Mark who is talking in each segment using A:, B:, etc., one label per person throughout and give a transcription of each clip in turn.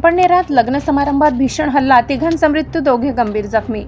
A: पिंपळनेरात लग्न समारंभात भीषण हल्ला, तिघांचा मृत्यू, दोघे गंभीर जखमी.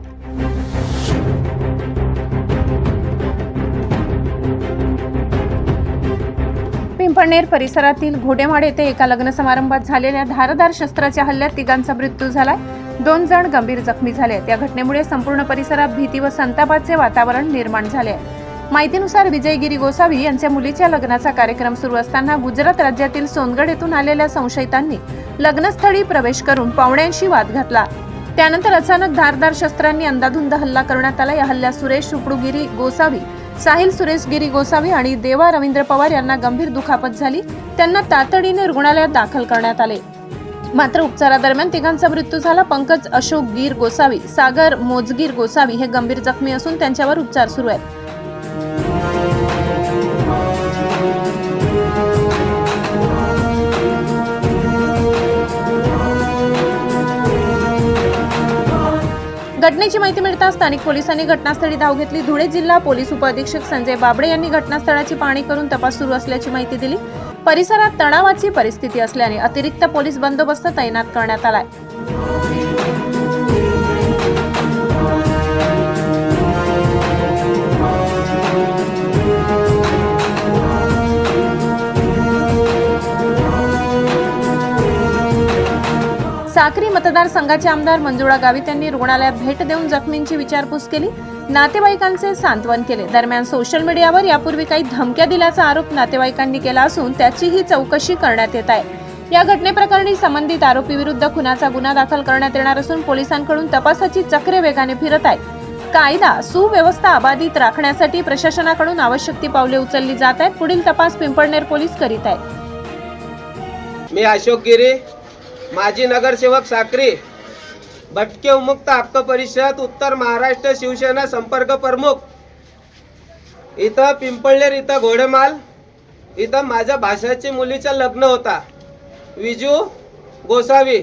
A: पिंपळनेर परिसरातील घोडेमाड येथे एका लग्न समारंभात झालेल्या धारदार शस्त्राच्या हल्ल्यात तिघांचा मृत्यू झालाय. 2 जण गंभीर जखमी झाले. या घटनेमुळे संपूर्ण परिसरात भीती व संतापाचे वातावरण निर्माण झाले आहे. माहितीनुसार विजयगिरी गोसावी यांच्या मुलीच्या लग्नाचा कार्यक्रम सुरू असताना गुजरात राज्यातील सोनगड येथून आलेल्या संशयितांनी लग्नस्थळी प्रवेश करून पाहुण्यांशी वाद घातला. त्यानंतर अचानक धारदार शस्त्रांनी अंधाधुंद हल्ला करण्यात आला. या हल्ल्यात सुरेश सुपडूगिरी गोसावी, साहिल सुरेश गिरी गोसावी आणि देवा रवींद्र पवार यांना गंभीर दुखापत झाली. त्यांना तातडीने रुग्णालयात दाखल करण्यात आले. मात्र उपचारादरम्यान तिघांचा मृत्यू झाला. पंकज अशोक गिर गोसावी, सागर मोजगीर गोसावी हे गंभीर जखमी असून त्यांच्यावर उपचार सुरू आहेत. घटनेची माहिती मिळताच स्थानिक पोलिसांनी घटनास्थळी धाव घेतली. धुळे जिल्हा पोलीस उपअधीक्षक संजय बाबडे यांनी घटनास्थळाची पाहणी करून तपास सुरू असल्याची माहिती दिली. परिसरात तणावाची परिस्थिती असल्याने अतिरिक्त पोलीस बंदोबस्त तैनात करण्यात आलाय. साक्री मतदारसंघाचे आमदार मंजुळा गावित यांनी रुग्णालयात भेट देऊन जखमींची विचारपूस केली. नातेवाईकांचे सांत्वन केले. दरम्यान सोशल मीडियावर यापूर्वी काही धमक्या दिल्याचा आरोप नातेवाईकांनी केला असून त्याचीही चौकशी करण्यात येत आहे. या घटनेप्रकरणी संबंधित आरोपी विरुद्ध खुनाचा गुन्हा दाखल करण्यात येणार असून पोलिसांकडून तपासाची चक्रे वेगाने फिरत आहेत. कायदा सुव्यवस्था अबाधित राखण्यासाठी प्रशासनाकडून आवश्यक ती पावले उचलली जात आहेत. पुढील तपास पिंपळनेर पोलीस करीत आहेत.
B: मी अशोक गिरी, माजी नगरसेवक साक्री, भटके उमुक्त हक्क परिषद उत्तर महाराष्ट्र शिवसेना संपर्क प्रमुख. इथं पिंपळनेर इथं घोडेमाल इथं माझ्या भाषाची मुलीचं लग्न होता. विजू गोसावी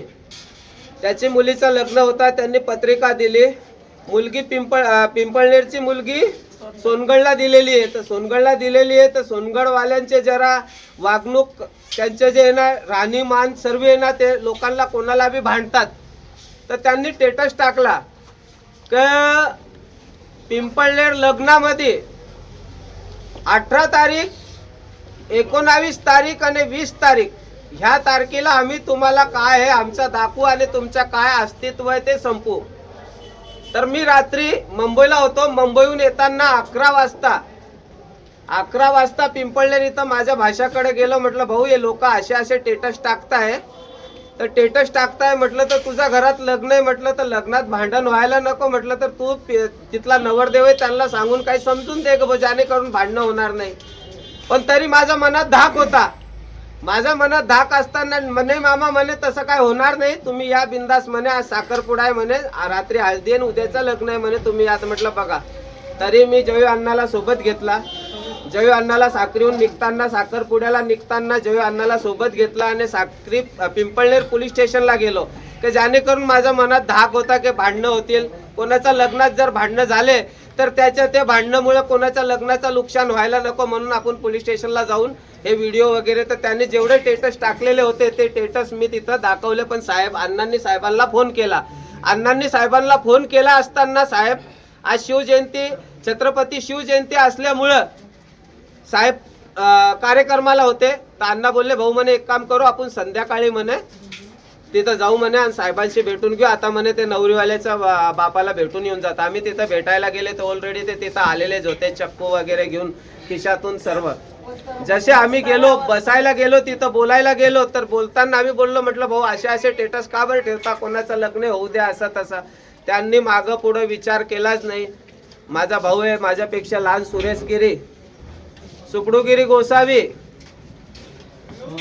B: त्याची मुलीचं लग्न होता. त्यांनी पत्रिका दिली. मुलगी पिंपळनेरची मुलगी सोनगडला दिलेली आहे. तर सोनगडला दिलेली आहे तर सोनगडवाल्यांचे जरा वागणूक, त्यांचे जे ना राहणीमान सर्व ना ते लोकांना कोणाला बी भांडतात. तर त्यांनी स्टेटस टाकला की पिंपळनेर लग्नामध्ये 18 तारीख, 19 तारीख आणि 20 तारीख ह्या तारखेला आम्ही तुम्हाला काय आहे आमचा दाखवू आणि तुमच्या काय अस्तित्व आहे ते संपू. तर मी रात्री मुंबईला होतो. मुंबईहून येताना 11 वाजता पिंपळनेर इथं माझ्या भाषाकडे गेलो. म्हटलं भाऊ हे लोक असे स्टेटस टाकताय, तर स्टेटस टाकताय म्हटलं तर तुझ्या घरात लग्न आहे म्हटलं तर लग्नात भांडण व्हायला नको म्हटलं तर तू तिथला नवरदेव आहे त्यांना सांगून काही समजून दे ग ज्याने करून भांडणं होणार नाही. पण तरी माझ्या मनात धाक होता. माझ्या मनात धाक असताना म्हणे मामा म्हणे तसं काय होणार नाही, तुम्ही या बिंदास म्हणे. आज साखरपुडा आहे म्हणे, रात्री हळदी आणि उद्याचं लग्न आहे म्हणे, तुम्ही यात म्हटलं बघा. तरी मी जयू अण्णाला सोबत घेतला. जयू अण्णाला साक्रीहून निघताना, साखरपुड्याला निघताना जयू अण्णाला सोबत घेतला आणि साक्री पिंपळनेर पोलीस स्टेशनला गेलो की जेणेकरून माझ्या मनात धाक होता की भांडणं होतील. कोणाच्या लग्नात जर भांडणं झाले तर त्याच्या त्या भांडणामुळे कोणाच्या लग्नाचं नुकसान व्हायला नको म्हणून आपण पोलीस स्टेशनला जाऊन हे व्हिडिओ वगैरे तर त्यांनी जेवढे स्टेटस टाकलेले होते ते स्टेटस मी तिथं दाखवले. पण अण्णांनी साहेबांना फोन केला. अण्णांनी साहेबांना फोन केला असताना साहेब आज शिवजयंती, छत्रपती शिवजयंती असल्यामुळं साहेब कार्यक्रमाला होते. तर अण्णा बोलले भाऊ म्हणे एक काम करू आपण संध्याकाळी म्हणे तिथं जाऊ म्हणे आणि साहेबांशी भेटून घेऊ. आता म्हणे ते नवरीवाल्याच्या बापाला भेटून येऊन जात. आम्ही तिथं भेटायला गेले तर ऑलरेडी ते तिथं आलेलेच होते चक्कू वगैरे घेऊन खिशातून सर्व. जसे आम्ही गेलो, बसायला गेलो, तिथं बोलायला गेलो तर बोलताना आम्ही बोललो म्हटलं भाऊ असे स्टेटस का बरं ठेवता, कोणाचं लग्न होऊ द्या असं तसं. त्यांनी मागं पुढं विचार केलाच नाही. माझा भाऊ आहे माझ्यापेक्षा लहान सुरेश गिरी सुपडूगिरी गोसावी,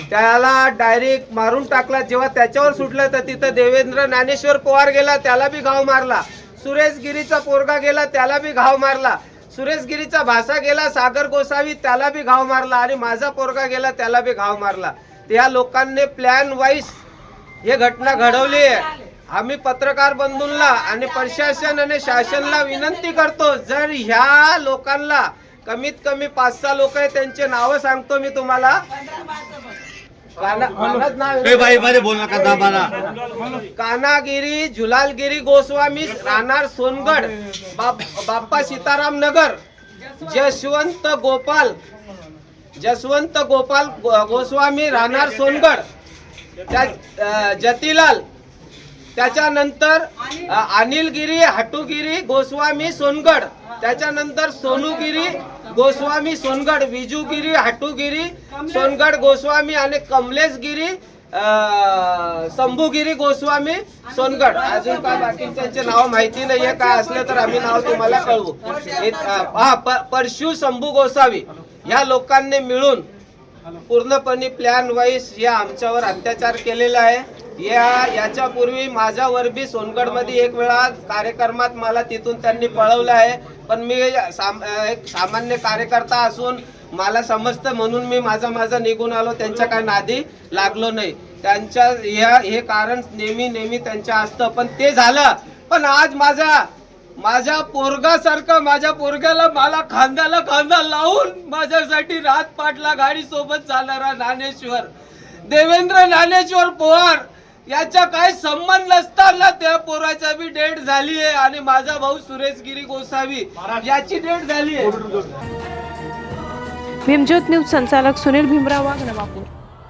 B: त्याला डायरेक्ट मारून टाकला. जेव्हा त्याच्यावर सुटलं तर तिथं देवेंद्र ज्ञानेश्वर पवार गेला, त्याला बी घाव मारला. सुरेश गिरीचा पोरगा गेला, त्याला बी घाव मारला. सुरेश गिरीचा भाषा गेला सागर गोसावी, त्याला बी घाव मारला. आणि माझा पोरगा गेला, त्याला बी घाव मारला. त्या लोकांनी प्लॅन वाईज हे घटना घडवली आहे. आम्ही पत्रकार बंधूंना आणि प्रशासन आणि शासनाला विनंती करतो, जर ह्या लोकांना कमीत कमी 5-6 लोक आहेत त्यांचे नाव सांगतो मी तुम्हाला, कानात नाव
C: ए बाई मध्ये बोल नका दाबाला.
B: कानागिरी झुलालगिरी गोस्वामी राहणार सोनगड, बाप्पा सीताराम नगर, जसवंत गोपाल गोस्वामी राहणार सोनगड, जतीलाल, त्याच्यानंतर अनिलगिरी हटुगिरी गोस्वामी सोनगड, त्याच्यानंतर सोनूगिरी गोस्वामी सोनगड, विजूगिरी हटुगिरी सोनगड गोस्वामी आणि कमलेशगिरी शंभूगिरी गोस्वामी सोनगड. अजून काय बाकीच्यांचे नाव माहिती नाहीये, काय असले तर आम्ही नाव तुम्हाला कळवू. परशु शंभू गोसावी ह्या लोकांनी मिळून पूर्णपणे प्लॅन वाईज या आमच्यावर अत्याचार केलेला आहे. याच्यापूर्वी माझ्यावर बी सोनगड मध्ये एक वेळा कार्यक्रमात मला तिथून त्यांनी पळवलं आहे, पण मी एक सामान्य कार्यकर्ता असून मला समजतं म्हणून मी माझा निघून आलो, त्यांच्या काय नादी लागलो नाही. त्यांच्या हे कारण नेहमी त्यांच्या असतं, पण ते झालं. पण आज माझ्या पोरगासारखं माझ्या पोरग्याला मला खांद्याला खांदा लावून माझ्यासाठी रात पाटला गाडी सोबत चालणारा देवेंद्र ज्ञानेश्वर पवार याचा काय संबंध नसताना त्या पोराचा बी डेट झाली आहे आणि माझा भाऊ सुरेशगिरी गोसावी याची डेट झाली आहे.
A: भीमज्योत न्यूज संचालक सुनील भीमराव वाघ, नवापूर.